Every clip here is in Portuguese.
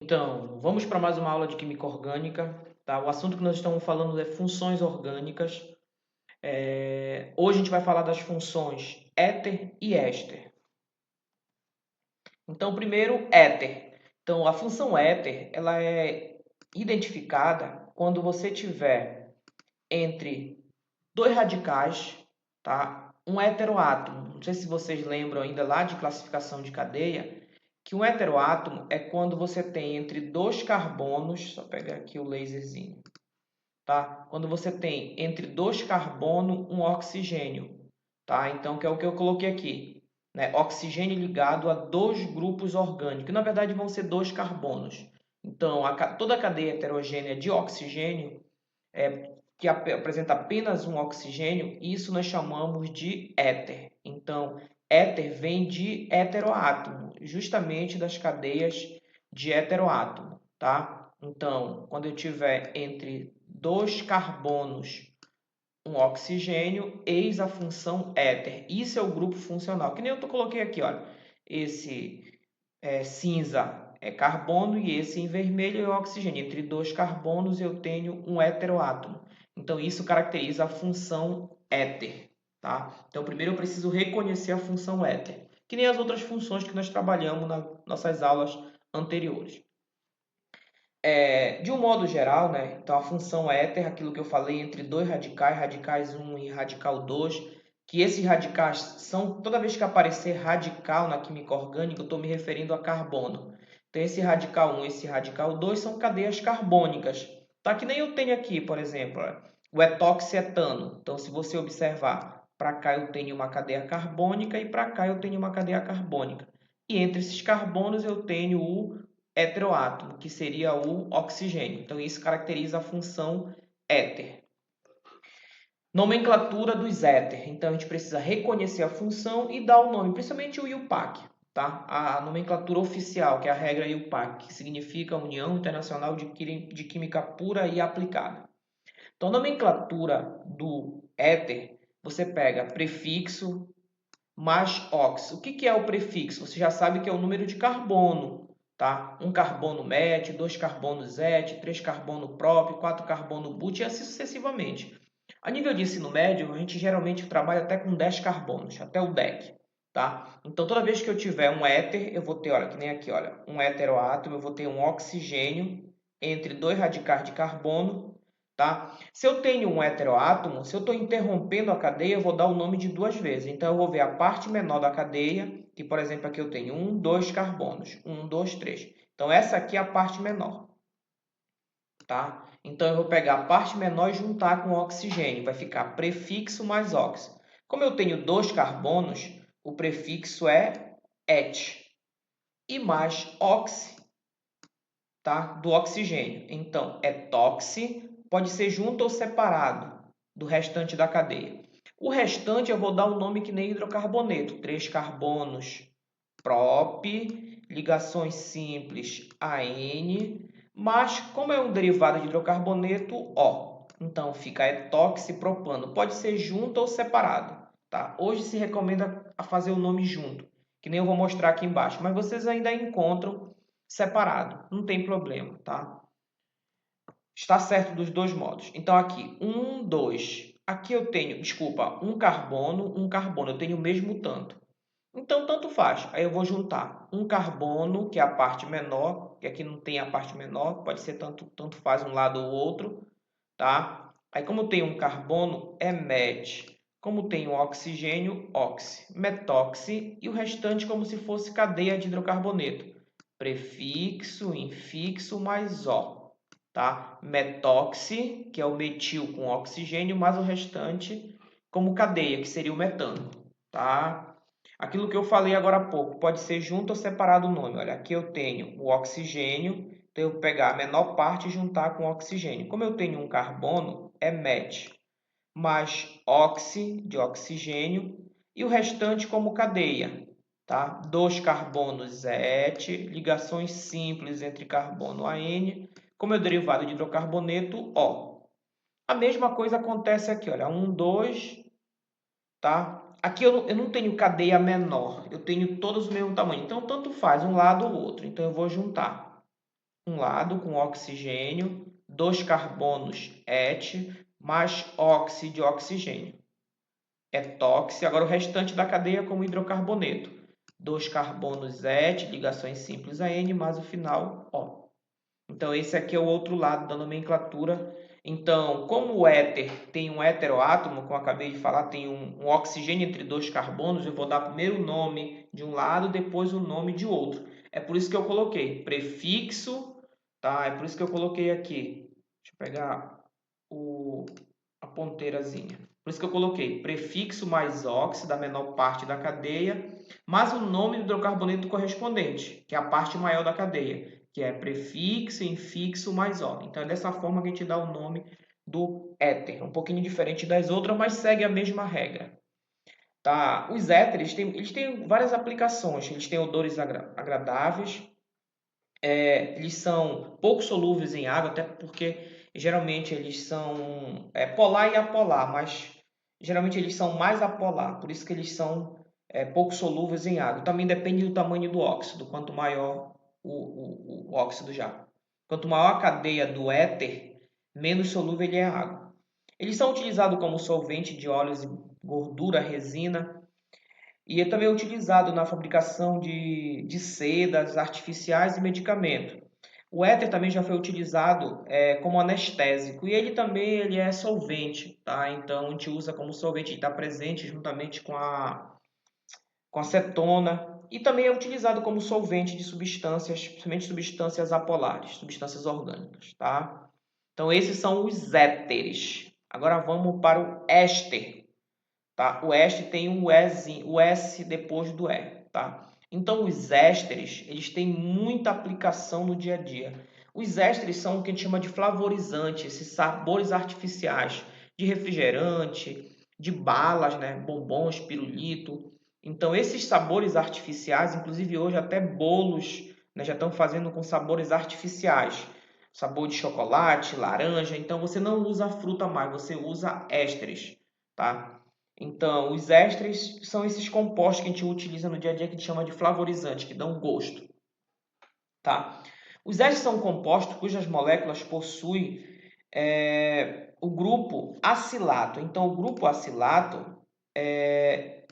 Então, vamos para mais uma aula de química orgânica, tá? O assunto que nós estamos falando é funções orgânicas. Hoje a gente vai falar das funções éter e éster. Então, primeiro, éter. Então, a função éter, ela é identificada quando você tiver entre dois radicais, tá? Um heteroátomo. Não sei se vocês lembram ainda lá de classificação de cadeia, que um heteroátomo é quando você tem entre dois carbonos, só pegar aqui o laserzinho, tá? Quando você tem entre dois carbonos um oxigênio, tá? Então, que é o que eu coloquei aqui, né? Oxigênio ligado a dois grupos orgânicos, que na verdade vão ser dois carbonos. Então, toda a cadeia heterogênea de oxigênio que apresenta apenas um oxigênio, isso nós chamamos de éter. Então, éter vem de heteroátomo, justamente das cadeias de heteroátomo, tá? Então, quando eu tiver entre dois carbonos um oxigênio, eis a função éter. Isso é o grupo funcional, que nem eu coloquei aqui, olha. Esse cinza é carbono e esse em vermelho é oxigênio. Entre dois carbonos eu tenho um heteroátomo. Então, isso caracteriza a função éter. Tá? Então, primeiro eu preciso reconhecer a função éter, que nem as outras funções que nós trabalhamos nas nossas aulas anteriores. De um modo geral, né? Então, a função éter, aquilo que eu falei entre dois radicais, radicais 1 e radical 2, que esses radicais são, toda vez que aparecer radical na química orgânica, eu estou me referindo a carbono. Então, esse radical 1 e esse radical 2 são cadeias carbônicas. Tá? Que nem eu tenho aqui, por exemplo, o etoxietano. Então, se você observar, para cá eu tenho uma cadeia carbônica e para cá eu tenho uma cadeia carbônica. E entre esses carbonos eu tenho o heteroátomo, que seria o oxigênio. Então, isso caracteriza a função éter. Nomenclatura dos éter. Então, a gente precisa reconhecer a função e dar o nome, principalmente o IUPAC. Tá? A nomenclatura oficial, que é a regra IUPAC, que significa União Internacional de Química Pura e Aplicada. Então, a nomenclatura do éter, você pega prefixo mais ox. O que é o prefixo? Você já sabe que é o número de carbono. Tá? Um carbono met, dois carbonos et, três carbono prop, quatro carbono but e assim sucessivamente. A nível de ensino médio, a gente geralmente trabalha até com 10 carbonos, até o DEC. Tá? Então, toda vez que eu tiver um éter, eu vou ter, olha, que nem aqui, olha, um heteroátomo, eu vou ter um oxigênio entre dois radicais de carbono. Tá? Se eu tenho um heteroátomo, se eu estou interrompendo a cadeia, eu vou dar o nome de duas vezes. Então, eu vou ver a parte menor da cadeia, que, por exemplo, aqui eu tenho um, dois carbonos. Um, dois, três. Então, essa aqui é a parte menor. Tá? Então, eu vou pegar a parte menor e juntar com o oxigênio. Vai ficar prefixo mais ox. Como eu tenho dois carbonos, o prefixo é et. E mais ox, tá? Do oxigênio. Então, etoxi pode ser junto ou separado do restante da cadeia. O restante eu vou dar um nome que nem hidrocarboneto. Três carbonos, prop, ligações simples, AN, mas como é um derivado de hidrocarboneto, O. Então, fica etoxipropano. Pode ser junto ou separado. Tá? Hoje se recomenda a fazer o nome junto, que nem eu vou mostrar aqui embaixo. Mas vocês ainda encontram separado, não tem problema, tá? Está certo dos dois modos. Então, aqui, um, dois. Aqui eu tenho, desculpa, um carbono. Eu tenho o mesmo tanto. Então, tanto faz. Aí eu vou juntar um carbono, que é a parte menor, que aqui não tem a parte menor, pode ser tanto faz um lado ou outro, tá? Aí, como tem um carbono, é met. Como tem um oxigênio, oxi. Metoxi e o restante como se fosse cadeia de hidrocarboneto. Prefixo, infixo mais O, tá? Metoxi, que é o metil com oxigênio, mais o restante como cadeia, que seria o metano, tá? Aquilo que eu falei agora há pouco, pode ser junto ou separado o nome. Olha, aqui eu tenho o oxigênio, então eu vou pegar a menor parte e juntar com o oxigênio. Como eu tenho um carbono, é met, mais oxi, de oxigênio, e o restante como cadeia. Tá? Dois carbonos et, ligações simples entre carbono AN, como é o derivado de hidrocarboneto, O. A mesma coisa acontece aqui, olha, um, dois, tá? Aqui eu não tenho cadeia menor, eu tenho todos o mesmo tamanho, então tanto faz um lado ou outro, então eu vou juntar. um lado com oxigênio, 2 carbonos Et, mais óxido de oxigênio. Etox, agora o restante da cadeia como hidrocarboneto. 2 carbonos Et, ligações simples a N, mais o final O. Então, esse aqui é o outro lado da nomenclatura. Então, como o éter tem um heteroátomo, como eu acabei de falar, tem um oxigênio entre 2 carbonos, eu vou dar primeiro o nome de um lado, depois o nome de outro. É por isso que eu coloquei prefixo, tá? É por isso que eu coloquei aqui. Deixa eu pegar a ponteirazinha. Por isso que eu coloquei prefixo mais óxido, da menor parte da cadeia, mais o nome do hidrocarboneto correspondente, que é a parte maior da cadeia, que é prefixo, infixo mais O. Então, é dessa forma que a gente dá o nome do éter. Um pouquinho diferente das outras, mas segue a mesma regra. Tá? Os éteres eles têm várias aplicações. Eles têm odores agradáveis, eles são pouco solúveis em água, até porque geralmente eles são polar e apolar, mas geralmente eles são mais apolar, por isso que eles são pouco solúveis em água. Também depende do tamanho do óxido, quanto maior o óxido já. Quanto maior a cadeia do éter, menos solúvel ele é em água. Eles são utilizados como solvente de óleos e gordura, resina, e é também utilizado na fabricação de sedas artificiais e medicamentos. O éter também já foi utilizado como anestésico e ele é solvente, tá? Então a gente usa como solvente, está presente juntamente com a acetona e também é utilizado como solvente de substâncias, principalmente substâncias apolares, substâncias orgânicas, tá? Então esses são os éteres. Agora vamos para o éster. Tá? O éster tem o S depois do E. Tá? Então, os ésteres eles têm muita aplicação no dia a dia. Os ésteres são o que a gente chama de flavorizantes, esses sabores artificiais de refrigerante, de balas, né? Bombons, pirulito. Então, esses sabores artificiais, inclusive hoje até bolos, né, já estão fazendo com sabores artificiais. Sabor de chocolate, laranja. Então, você não usa fruta mais, você usa ésteres. Tá? Então, os ésteres são esses compostos que a gente utiliza no dia a dia que a gente chama de flavorizante, que dão gosto, tá? Os ésteres são compostos cujas moléculas possuem o grupo acilato. Então, o grupo acilato é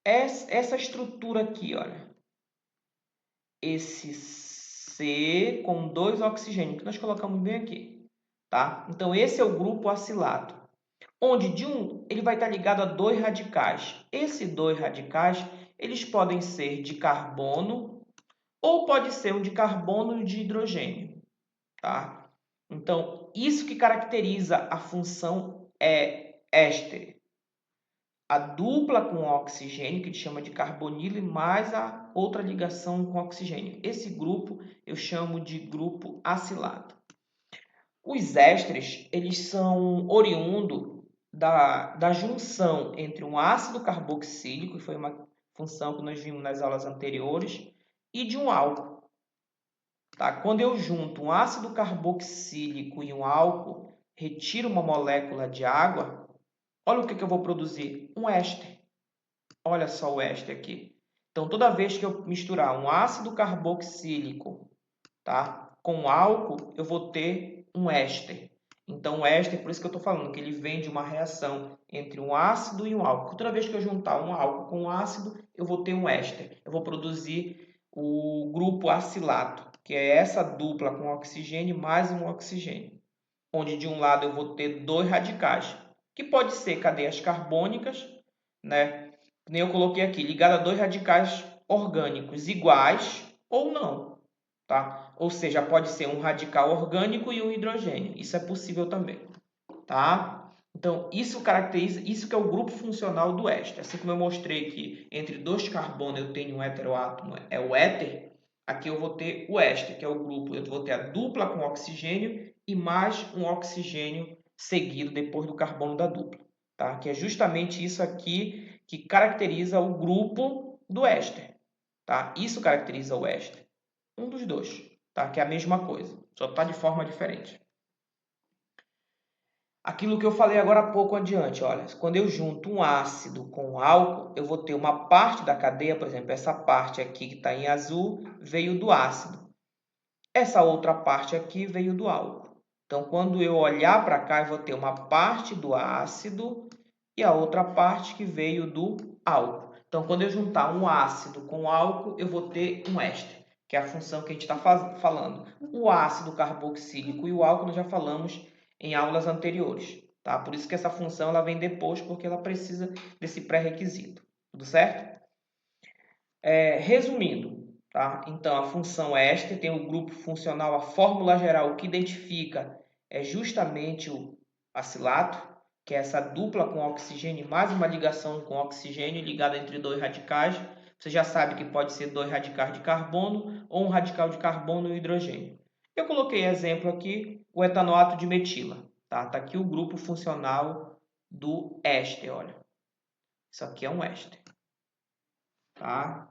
essa estrutura aqui, olha. Esse C com 2 oxigênios, que nós colocamos bem aqui, tá? Então, esse é o grupo acilato. Onde ele vai estar ligado a 2 radicais. Esses 2 radicais, eles podem ser de carbono ou pode ser um de carbono e de hidrogênio, tá? Então, isso que caracteriza a função éster. A dupla com oxigênio, que a gente chama de carbonilo, e mais a outra ligação com oxigênio. Esse grupo eu chamo de grupo acilato. Os ésteres, eles são oriundos da junção entre um ácido carboxílico, que foi uma função que nós vimos nas aulas anteriores, e de um álcool. Tá? Quando eu junto um ácido carboxílico e um álcool, retiro uma molécula de água, olha o que eu vou produzir? Um éster. Olha só o éster aqui. Então, toda vez que eu misturar um ácido carboxílico, tá, com álcool, eu vou ter um éster. Então, o éster, por isso que eu estou falando, que ele vem de uma reação entre um ácido e um álcool. Toda vez que eu juntar um álcool com um ácido, eu vou ter um éster. Eu vou produzir o grupo acilato, que é essa dupla com oxigênio mais um oxigênio. Onde de um lado eu vou ter 2 radicais, que pode ser cadeias carbônicas, né? Nem eu coloquei aqui, ligado a 2 radicais orgânicos iguais ou não. Tá? Ou seja, pode ser um radical orgânico e um hidrogênio. Isso é possível também, tá? Então, isso caracteriza, isso que é o grupo funcional do éster. Assim como eu mostrei que entre 2 carbonos eu tenho um heteroátomo, é o éter, aqui eu vou ter o éster, que é o grupo, eu vou ter a dupla com oxigênio e mais um oxigênio seguido depois do carbono da dupla, tá? Que é justamente isso aqui que caracteriza o grupo do éster, tá? Isso caracteriza o éster. Um dos dois, tá? Que é a mesma coisa, só está de forma diferente. Aquilo que eu falei agora há pouco adiante, olha, quando eu junto um ácido com um álcool, eu vou ter uma parte da cadeia, por exemplo, essa parte aqui que está em azul, veio do ácido. Essa outra parte aqui veio do álcool. Então, quando eu olhar para cá, eu vou ter uma parte do ácido e a outra parte que veio do álcool. Então, quando eu juntar um ácido com álcool, eu vou ter um éster, que é a função que a gente está falando. O ácido carboxílico e o álcool nós já falamos em aulas anteriores. Tá? Por isso que essa função ela vem depois, porque ela precisa desse pré-requisito. Tudo certo? Resumindo, tá? Então, a função éster tem o grupo funcional, a fórmula geral que identifica é justamente o acilato, que é essa dupla com oxigênio, mais uma ligação com oxigênio ligada entre dois radicais. Você já sabe que pode ser dois radicais de carbono ou um radical de carbono e hidrogênio. Eu coloquei exemplo aqui, o etanoato de metila. Tá aqui o grupo funcional do éster, olha. Isso aqui é um éster. Tá?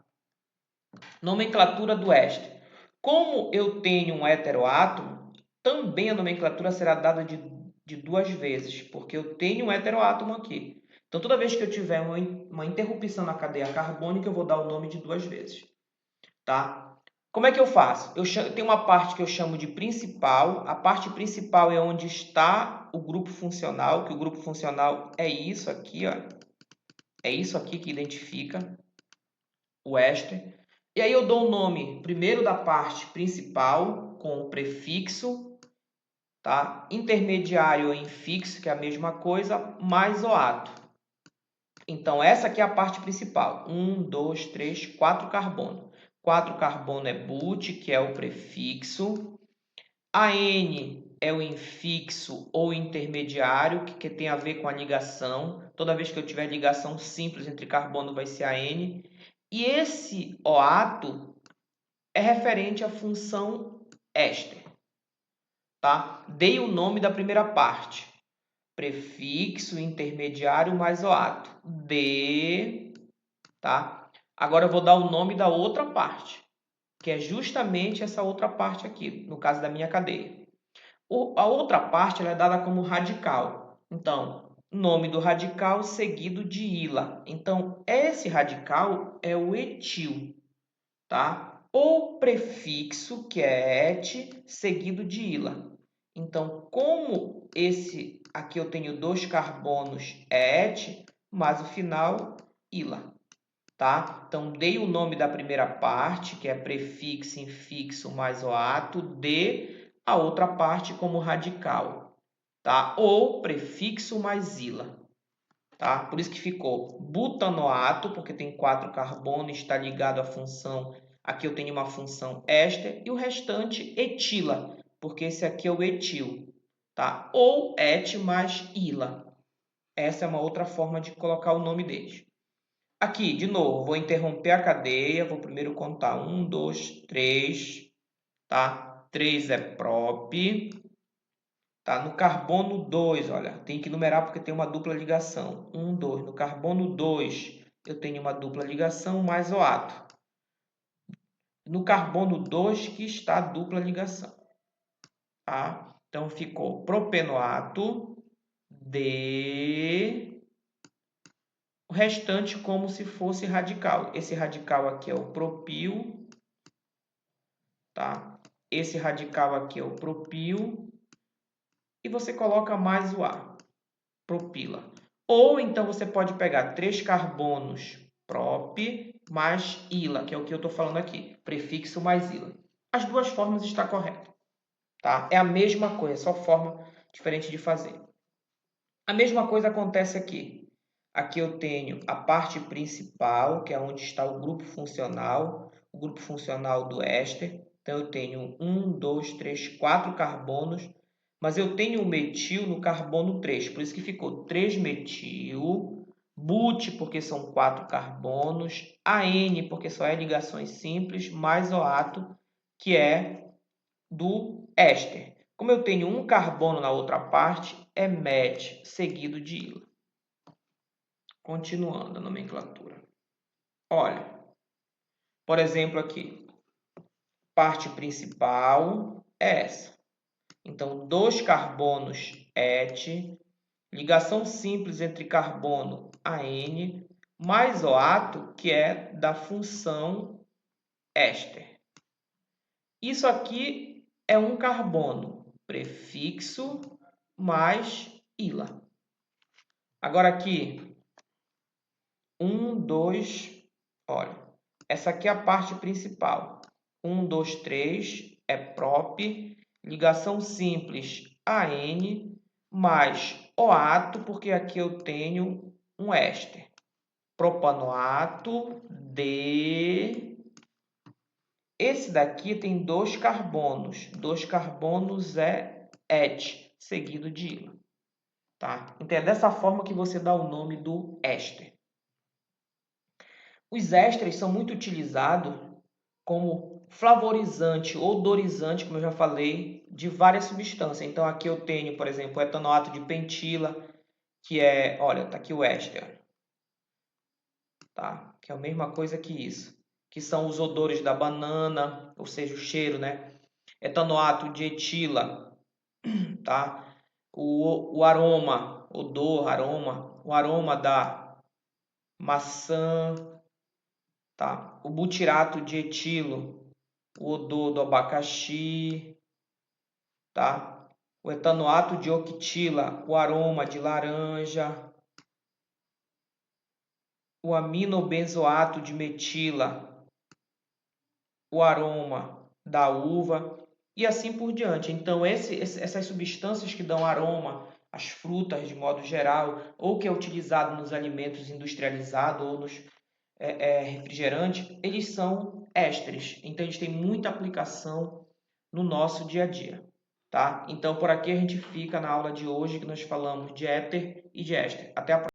Nomenclatura do éster. Como eu tenho um heteroátomo, também a nomenclatura será dada de duas vezes, porque eu tenho um heteroátomo aqui. Então, toda vez que eu tiver uma interrupção na cadeia carbônica, eu vou dar o nome de duas vezes. Tá? Como é que eu faço? Eu tenho uma parte que eu chamo de principal. A parte principal é onde está o grupo funcional, que o grupo funcional é isso aqui, ó. É isso aqui que identifica o éster. E aí eu dou o nome primeiro da parte principal com o prefixo, tá? Intermediário ou infixo, que é a mesma coisa, mais o ato. Então essa aqui é a parte principal. 1, 2, 3, 4 carbono. 4 carbono é but, que é o prefixo. AN é o infixo ou intermediário, que tem a ver com a ligação. Toda vez que eu tiver ligação simples entre carbono vai ser AN. E esse OAto é referente à função éster. Tá? Dei o nome da primeira parte. Prefixo intermediário mais OAto. De. Tá? Agora eu vou dar o nome da outra parte, que é justamente essa outra parte aqui, no caso da minha cadeia. A outra parte ela é dada como radical. Então, nome do radical seguido de ila. Então, esse radical é o etil. Tá? Ou prefixo, que é et, seguido de ila. Então, como esse aqui eu tenho dois carbonos et, mas o final ila. Tá? Então, dei o nome da primeira parte, que é prefixo, infixo mais oato, de a outra parte como radical. Tá? Ou prefixo mais ila. Tá? Por isso que ficou butanoato, porque tem 4 carbonos, está ligado à função. Aqui eu tenho uma função éster e o restante etila, porque esse aqui é o etil. Tá? Ou et mais ila. Essa é uma outra forma de colocar o nome deles. Aqui, de novo, vou interromper a cadeia. Vou primeiro contar 1, 2, 3. Tá? 3 é prop. Tá? No carbono 2, olha, tem que numerar porque tem uma dupla ligação. 1, 2. No carbono 2, eu tenho uma dupla ligação mais o átomo. No carbono 2 que está a dupla ligação. Tá? Então, ficou propenoato de... O restante como se fosse radical. Esse radical aqui é o propil. Tá? Esse radical aqui é o propil. E você coloca mais o A. Propila. Ou então você pode pegar 3 carbonos prop mais ila, que é o que eu estou falando aqui. Prefixo mais ila. As duas formas estão corretas. Tá? É a mesma coisa, só forma diferente de fazer. A mesma coisa acontece aqui. Aqui eu tenho a parte principal, que é onde está o grupo funcional do éster. Então, eu tenho 1, 2, 3, 4 carbonos, mas eu tenho o metil no carbono 3, por isso que ficou 3-metil, but, porque são 4 carbonos, AN, porque só é ligações simples, mais OAto, que é do éster. Como eu tenho um carbono na outra parte, é met, seguido de ila. Continuando a nomenclatura. Olha, por exemplo aqui, parte principal é essa. Então, 2 carbonos et, ligação simples entre carbono AN, mais OAto, que é da função éster. Isso aqui é um carbono, prefixo mais ila. Agora aqui, 1, 2, olha, essa aqui é a parte principal. 1, 2, 3 é prop, ligação simples AN, mais OAto, porque aqui eu tenho um éster. Propanoato de... Esse daqui tem 2 carbonos. 2 carbonos é et, seguido de ila. Tá? Então é dessa forma que você dá o nome do éster. Os ésteres são muito utilizados como flavorizante, odorizante, como eu já falei, de várias substâncias. Então aqui eu tenho, por exemplo, o etanoato de pentila, que é, olha, tá aqui o éster, tá? Que é a mesma coisa que isso, que são os odores da banana, ou seja, o cheiro, né? Etanoato de etila, tá? O aroma, odor, aroma, o aroma da maçã, tá? O butirato de etilo, o odor do abacaxi, tá? O etanoato de octila, o aroma de laranja. O aminobenzoato de metila, o aroma da uva e assim por diante. Então, essas substâncias que dão aroma às frutas de modo geral, ou que é utilizado nos alimentos industrializados ou nos refrigerantes, eles são ésteres. Então, eles têm muita aplicação no nosso dia a dia. Tá? Então, por aqui a gente fica na aula de hoje que nós falamos de éter e de éster. Até a próxima.